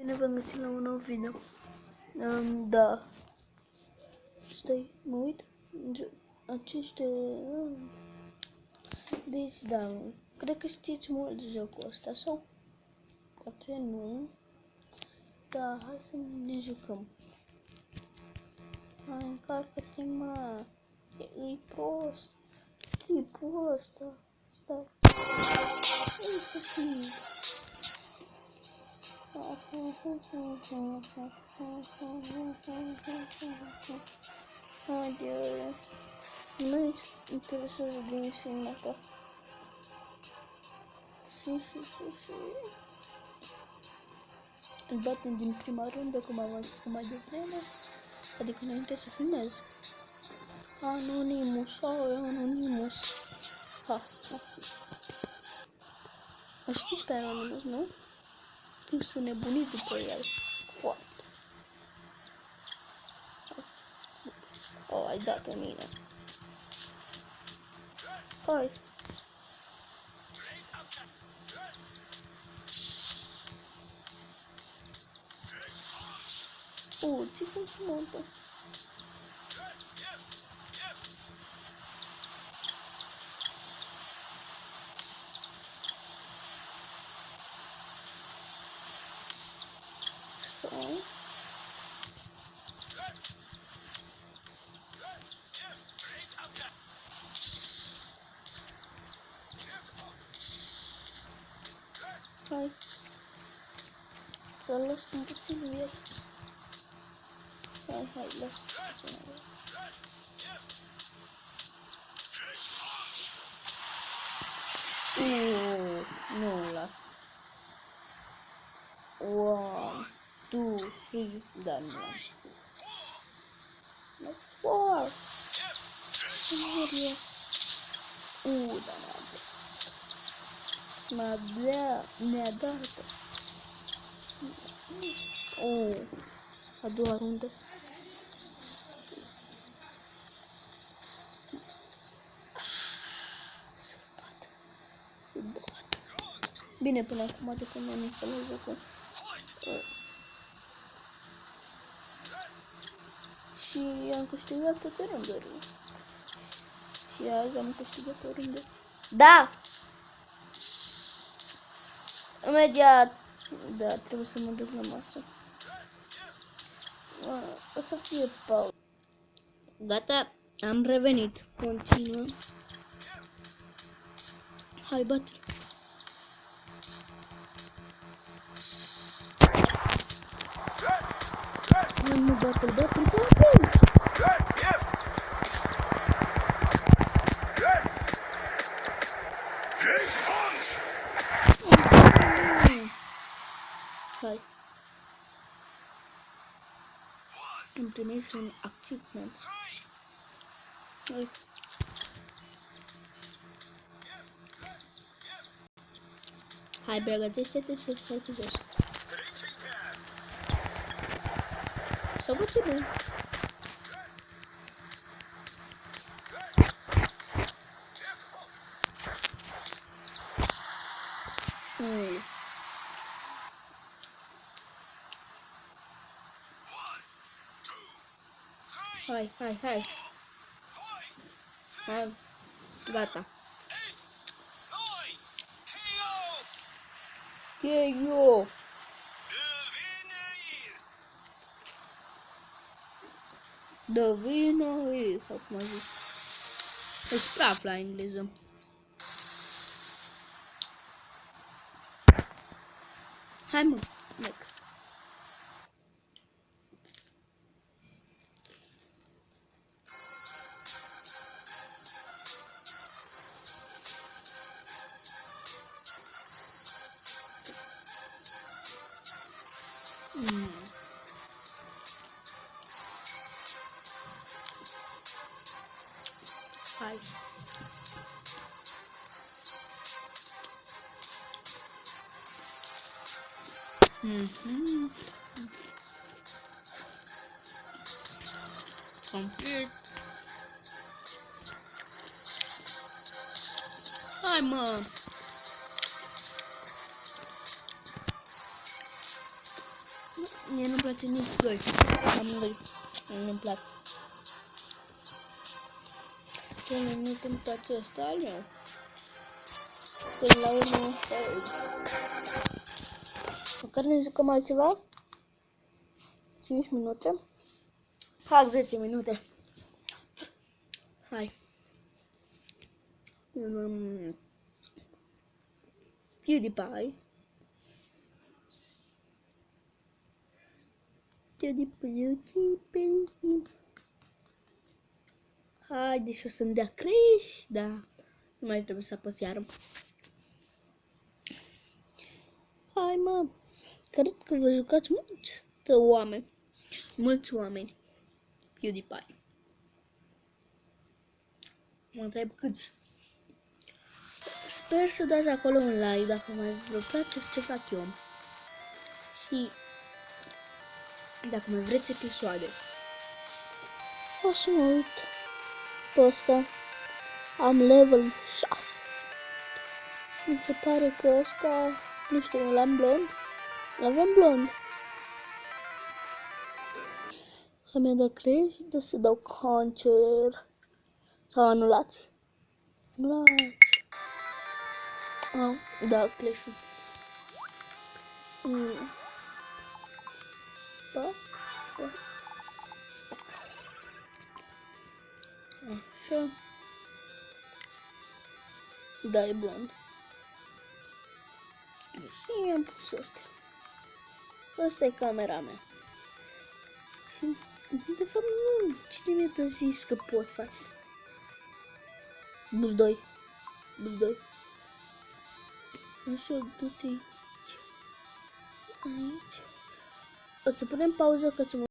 Ne vom găsi la un nou video. Da. Stai, mă uit. Aceștia... Deci, da. Cred că știți mult jocul ăsta, sau? Poate nu. Da, hai să ne jucăm. Hai, încarcă-te, mă. E prost. Tipul ăsta. Stai. În sfârșit. Haide, nu-i interesează dimensiunea ta. Și. Îl batem din prima rundă, cum am văzut mai devreme. Adică înainte să filmez. Anonimus, Anonimus. Ha. O știți pe Anonimus, nu? Sunt nebunit după el. Foarte. Oh, ai dat în mine. Hai. Ce consumantă. Stai. Hai. Să las un puțin viață. Hai, las puțin viață. Nu las. 1, 2, 3, da, nu. No, 4. Serio? Da, mi-a dat. A doua rundă. Să bat. Bine, până acum de când mi-am instalat jocul. Și am câștigat toate rândurile. Și azi am câștigat o rândă. Da! Imediat! Da, trebuie să mă duc la masă. O să fie pauză. Gata, am revenit. Continuă. Hai, bate. Nu, bate-l. Hai. Împlinesc un achievement. Hai. Hai, pregătește-te să stai cu jos. Sau poate nu. Hai. Hai. Gata. KO. The winner is, sau cum a zis. Îți praf la engleză. Hai, mă, next. Hai. Complete. Hai, mă. Mie nu-mi place nici doi. Amândoi nu-mi plac. Cel mai mult îmi place ăsta al meu. Până la urmă ăsta e. Măcar ne jucăm altceva? 5 minute? Fac 10 minute. Hai. PewDiePie. Haide și o să-mi dea crash, da. Nu mai trebuie să apăs iară. Hai, mă. Cred că vă jucați mulți oameni. PewDiePie. Mă întreb câți. Sper să dați acolo un like dacă mai vă place ce fac eu. Și dacă mai vreți episoade. O să mă uit pe ăsta. Am level 6. Mi se pare că ăsta, nu știu, l-am blond. L-avem blond. Mi-a dat crash, de să dau cancer. Sau anulați. Anulați. Da, clash-ul. Da. Așa. Da, e blond. Și am pus astea. Asta e camera mea. Și, de fapt, nu. Cine mi-a zis că pot face? Bus 2. Așa, du-te aici. O să punem pauză ca să mă